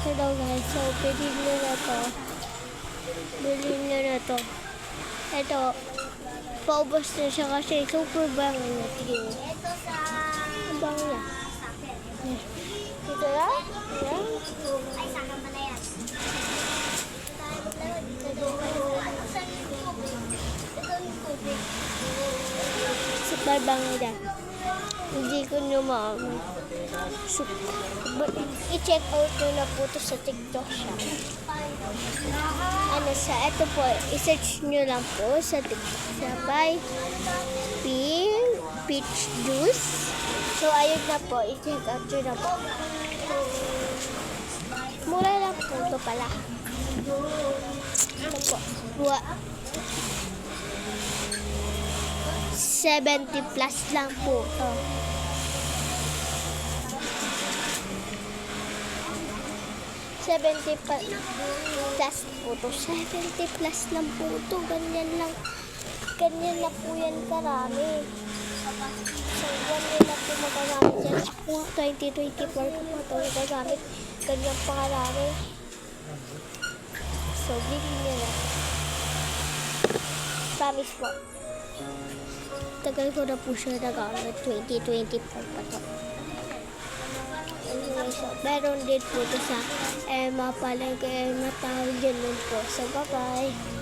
ito daw guys. So, bilhin nyo na to. Bilhin nyo na to. Ito, paubos na siya kasi super bango na. Tingin. Ito sa... Ang bango na. Dito na? Ayan. Ay, sa akin pala yan. Super bango na. Hindi ko naman. I-check out nyo na po ito sa TikTok siya. Ano sa, ito po, i-search nyo lang po sa TikTok siya. By Peach Juice. So, ayun na po, i-check out nyo na po. Mura lang po ito pala. Ito po. 70 plus lang po ito. Plus po ito. 70 plus lang po ito. Ganyan lang. Ganyan na po yan karami. So, ganyan na po magagamit yan. Sa 2024 ko po ito magagamit. Ganyan pa karami. So, bilhin nyo na. Promise po. Tagal ko na po siya nagamit. 2024 pa to. Anyway, so, meron din po ito sa Emma Palengke na tawag dyan po. So, bye-bye.